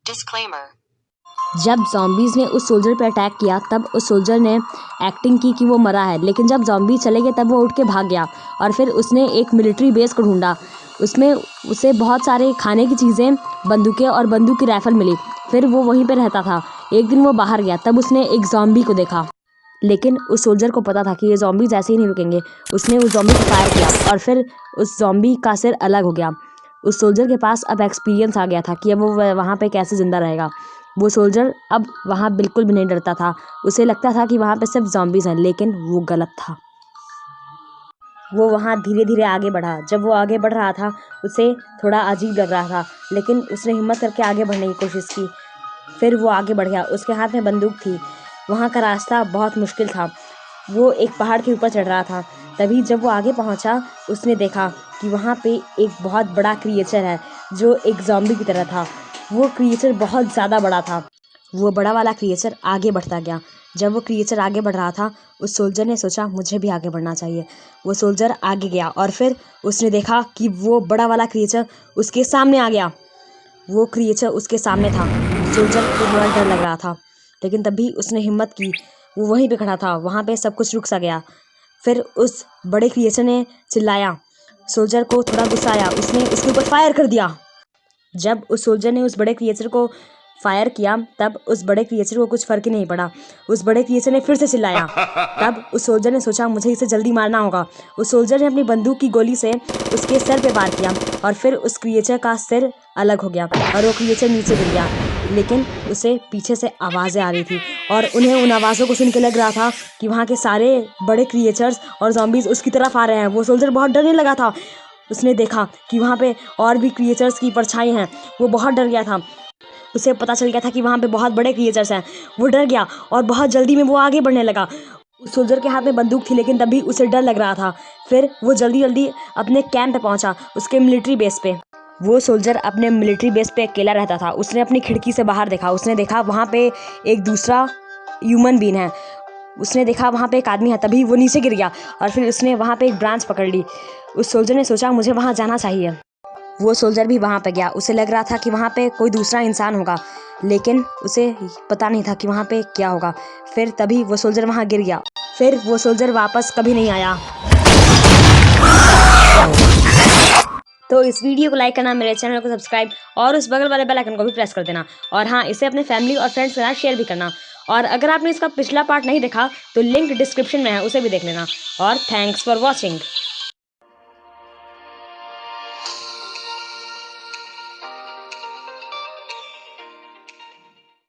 Disclaimer. जब zombies ने उस सोल्जर पे अटैक किया तब उस सोल्जर ने एक्टिंग की कि वो मरा है, लेकिन जब ज़ॉम्बी चले गए तब वो उठ के भाग गया और फिर उसने एक मिलिट्री बेस को ढूंढा। उसमें उसे बहुत सारे खाने की चीज़ें, बंदूकें और बंदूक की राइफल मिली। फिर वो वहीं पे रहता था। एक दिन वो बाहर गया, तब उसने एक ज़ॉम्बी को देखा, लेकिन उस सोल्जर को पता था कि ये ज़ॉम्बीज़ ऐसे ही नहीं रुकेंगे। उसने उस ज़ॉम्बी को फायर किया और फिर उस ज़ॉम्बी का सिर अलग हो गया। उस सोल्जर के पास अब एक्सपीरियंस आ गया था कि अब वो वहाँ पे कैसे ज़िंदा रहेगा। वो सोल्जर अब वहाँ बिल्कुल भी नहीं डरता था। उसे लगता था कि वहाँ पे सिर्फ ज़ॉम्बीज़ हैं, लेकिन वो गलत था। वो वहाँ धीरे धीरे आगे बढ़ा। जब वो आगे बढ़ रहा था उसे थोड़ा अजीब लग रहा था, लेकिन उसने हिम्मत करके आगे बढ़ने की कोशिश की। फिर वो आगे बढ़ गया। उसके हाथ में बंदूक थी। वहाँ का रास्ता बहुत मुश्किल था। वो एक पहाड़ के ऊपर चढ़ रहा था। तभी जब वो आगे पहुँचा उसने देखा कि वहाँ पे एक बहुत बड़ा क्रिएचर है जो एक ज़ॉम्बी की तरह था। वो क्रिएचर बहुत ज़्यादा बड़ा था। वो बड़ा वाला क्रिएचर आगे बढ़ता गया। जब वो क्रिएचर आगे बढ़ रहा था उस सोल्जर ने सोचा मुझे भी आगे बढ़ना चाहिए। वो सोल्जर आगे गया और फिर उसने देखा कि वो बड़ा वाला क्रिएचर उसके सामने आ गया। वो क्रिएचर उसके सामने था। सोल्जर को थोड़ा डर लग रहा था, लेकिन तभी उसने हिम्मत की। वो वहीं पे खड़ा था। वहाँ पे सब कुछ रुक सा गया। फिर उस बड़े क्रिएचर ने चिल्लाया। सोल्जर को थोड़ा गुस्सा आया। उसने उसके ऊपर फायर कर दिया। जब उस सोल्जर ने उस बड़े क्रिएचर को फायर किया तब उस बड़े क्रिएचर को कुछ फर्क ही नहीं पड़ा। उस बड़े क्रिएचर ने फिर से चिल्लाया। तब उस सोल्जर ने सोचा मुझे इसे जल्दी मारना होगा। उस सोल्जर ने अपनी बंदूक की गोली से उसके सर पे वार किया और फिर उस क्रिएचर का सिर अलग हो गया और वो क्रिएचर नीचे गिर गया। लेकिन उसे पीछे से आवाज़ें आ रही थी और उन्हें उन आवाज़ों को सुन के लग रहा था कि वहाँ के सारे बड़े क्रिएचर्स और ज़ॉम्बीज़ उसकी तरफ आ रहे हैं। वो सोल्जर बहुत डरने लगा था। उसने देखा कि वहाँ पे और भी क्रिएचर्स की परछाई हैं। वो बहुत डर गया था। उसे पता चल गया था कि वहाँ पे बहुत बड़े क्रिएचर्स हैं। वो डर गया और बहुत जल्दी में वो आगे बढ़ने लगा। उस सोल्जर के हाथ में बंदूक थी, लेकिन तभी उसे डर लग रहा था। फिर वो जल्दी जल्दी अपने कैंप पे पहुंचा, उसके मिलिट्री बेस पे। वो सोल्जर अपने मिलिट्री बेस पे अकेला रहता था। उसने अपनी खिड़की से बाहर देखा। उसने देखा वहाँ पे एक दूसरा ह्यूमन बीन है। उसने देखा वहाँ पे एक आदमी है। तभी वो नीचे गिर गया और फिर उसने वहाँ पे एक ब्रांच पकड़ ली। उस सोल्जर ने सोचा मुझे वहाँ जाना चाहिए। वो सोल्जर भी वहाँ पे गया। उसे लग रहा था कि वहाँ पे कोई दूसरा इंसान होगा, लेकिन उसे पता नहीं था कि वहाँ पे क्या होगा। फिर तभी वो सोल्जर वहाँ गिर गया। फिर वो सोल्जर वापस कभी नहीं आया। तो इस वीडियो को लाइक करना, मेरे चैनल को सब्सक्राइब और उस बगल वाले बेल आइकन को भी प्रेस कर देना। और हाँ, इसे अपने फैमिली और फ्रेंड्स के साथ शेयर भी करना। और अगर आपने इसका पिछला पार्ट नहीं देखा तो लिंक डिस्क्रिप्शन में है, उसे भी देख लेना। और थैंक्स फॉर वॉचिंग।